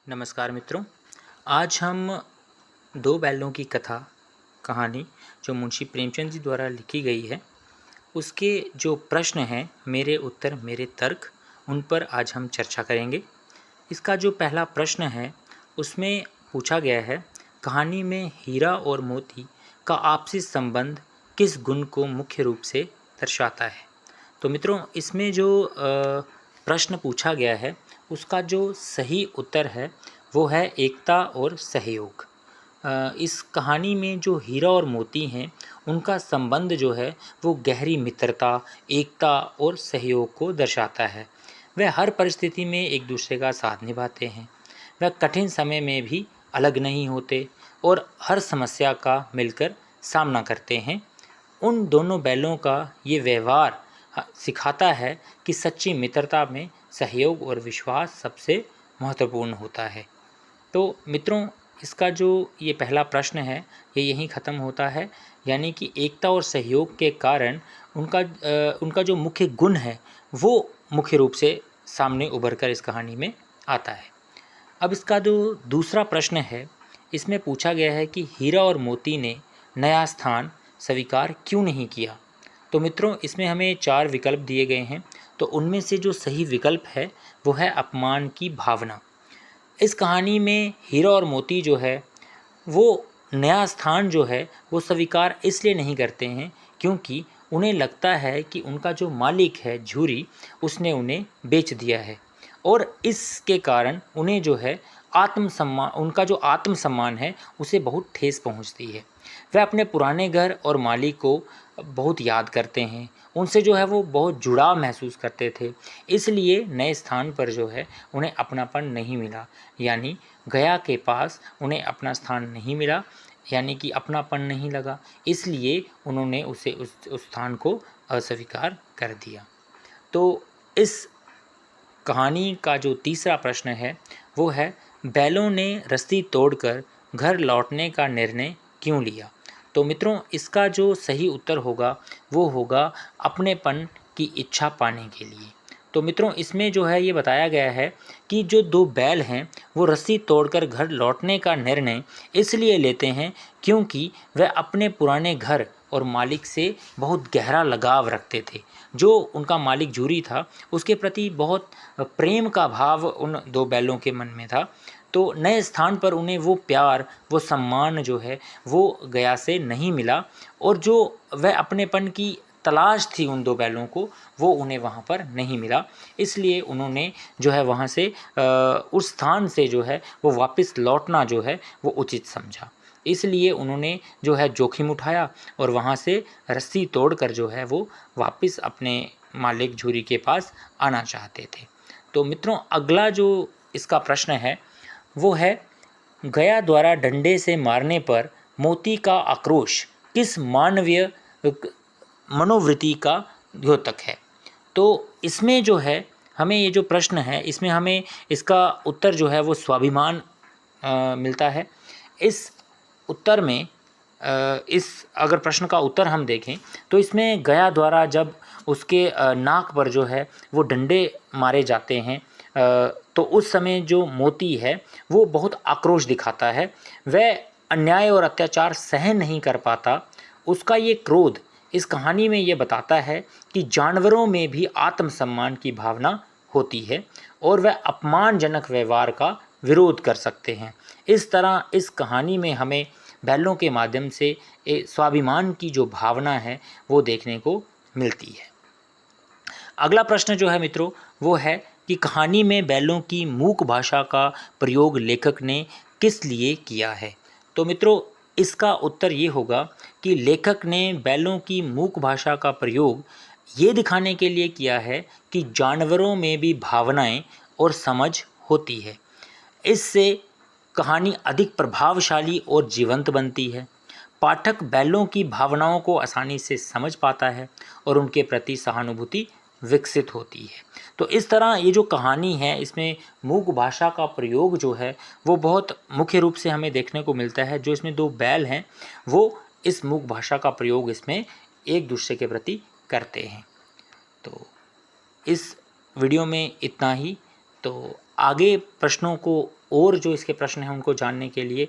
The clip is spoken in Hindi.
नमस्कार मित्रों। आज हम दो बैलों की कहानी जो मुंशी प्रेमचंद जी द्वारा लिखी गई है, उसके जो प्रश्न हैं, मेरे उत्तर मेरे तर्क, उन पर आज हम चर्चा करेंगे। इसका जो पहला प्रश्न है उसमें पूछा गया है, कहानी में हीरा और मोती का आपसी संबंध किस गुण को मुख्य रूप से दर्शाता है। तो मित्रों, इसमें जो प्रश्न पूछा गया है उसका जो सही उत्तर है वो है एकता और सहयोग। इस कहानी में जो हीरा और मोती हैं उनका संबंध जो है वो गहरी मित्रता, एकता और सहयोग को दर्शाता है। वह हर परिस्थिति में एक दूसरे का साथ निभाते हैं। वह कठिन समय में भी अलग नहीं होते और हर समस्या का मिलकर सामना करते हैं। उन दोनों बैलों का ये व्यवहार सिखाता है कि सच्ची मित्रता में सहयोग और विश्वास सबसे महत्वपूर्ण होता है। तो मित्रों, इसका जो ये पहला प्रश्न है ये यहीं ख़त्म होता है, यानी कि एकता और सहयोग के कारण उनका जो मुख्य गुण है वो मुख्य रूप से सामने उभर कर इस कहानी में आता है। अब इसका जो दूसरा प्रश्न है इसमें पूछा गया है कि हीरा और मोती ने नया स्थान स्वीकार क्यों नहीं किया। तो मित्रों, इसमें हमें 4 विकल्प दिए गए हैं। तो उनमें से जो सही विकल्प है वो है अपमान की भावना। इस कहानी में हीरा और मोती जो है वो नया स्थान जो है वो स्वीकार इसलिए नहीं करते हैं क्योंकि उन्हें लगता है कि उनका जो मालिक है झूरी, उसने उन्हें बेच दिया है और इसके कारण उन्हें जो है आत्मसम्मान, उनका जो आत्मसम्मान है उसे बहुत ठेस पहुंचती है। वह अपने पुराने घर और मालिक को बहुत याद करते हैं, उनसे जो है वो बहुत जुड़ाव महसूस करते थे। इसलिए नए स्थान पर जो है उन्हें अपनापन नहीं मिला, यानी गया के पास उन्हें अपना स्थान नहीं मिला, यानी कि अपनापन नहीं लगा। इसलिए उन्होंने उस स्थान को अस्वीकार कर दिया। तो इस कहानी का जो तीसरा प्रश्न है वो है, बैलों ने रस्सी तोड़कर घर लौटने का निर्णय क्यों लिया। तो मित्रों, इसका जो सही उत्तर होगा वो होगा अपनेपन की इच्छा पाने के लिए। तो मित्रों, इसमें जो है ये बताया गया है कि जो दो बैल हैं वो रस्सी तोड़कर घर लौटने का निर्णय इसलिए लेते हैं क्योंकि वह अपने पुराने घर और मालिक से बहुत गहरा लगाव रखते थे। जो उनका मालिक झूरी था उसके प्रति बहुत प्रेम का भाव उन दो बैलों के मन में था। तो नए स्थान पर उन्हें वो प्यार, वो सम्मान जो है वो गया से नहीं मिला और जो वह अपनेपन की तलाश थी उन दो बैलों को, वो उन्हें वहाँ पर नहीं मिला। इसलिए उन्होंने जो है वहाँ से उस स्थान से जो है वो वापस लौटना जो है वो उचित समझा। इसलिए उन्होंने जो है जोखिम उठाया और वहाँ से रस्सी तोड़कर जो है वो वापस अपने मालिक झूरी के पास आना चाहते थे। तो मित्रों, अगला जो इसका प्रश्न है वो है, गया द्वारा डंडे से मारने पर मोती का आक्रोश किस मानवीय मनोवृत्ति का द्योतक है। तो इसमें जो है हमें ये जो प्रश्न है इसमें हमें इसका उत्तर जो है वो स्वाभिमान मिलता है। इस उत्तर में इस अगर प्रश्न का उत्तर हम देखें तो इसमें गया द्वारा जब उसके नाक पर जो है वो डंडे मारे जाते हैं तो उस समय जो मोती है वो बहुत आक्रोश दिखाता है। वह अन्याय और अत्याचार सहन नहीं कर पाता। उसका ये क्रोध इस कहानी में ये बताता है कि जानवरों में भी आत्मसम्मान की भावना होती है और वह अपमानजनक व्यवहार का विरोध कर सकते हैं। इस तरह इस कहानी में हमें बैलों के माध्यम से स्वाभिमान की जो भावना है वो देखने को मिलती है। अगला प्रश्न जो है मित्रों वो है कि कहानी में बैलों की मूक भाषा का प्रयोग लेखक ने किस लिए किया है। तो मित्रों, इसका उत्तर ये होगा कि लेखक ने बैलों की मूक भाषा का प्रयोग ये दिखाने के लिए किया है कि जानवरों में भी भावनाएं और समझ होती है। इससे कहानी अधिक प्रभावशाली और जीवंत बनती है। पाठक बैलों की भावनाओं को आसानी से समझ पाता है और उनके प्रति सहानुभूति विकसित होती है। तो इस तरह ये जो कहानी है इसमें मूक भाषा का प्रयोग जो है वो बहुत मुख्य रूप से हमें देखने को मिलता है। जो इसमें दो बैल हैं वो इस मूक भाषा का प्रयोग इसमें एक दूसरे के प्रति करते हैं। तो इस वीडियो में इतना ही। तो आगे प्रश्नों को और जो इसके प्रश्न हैं उनको जानने के लिए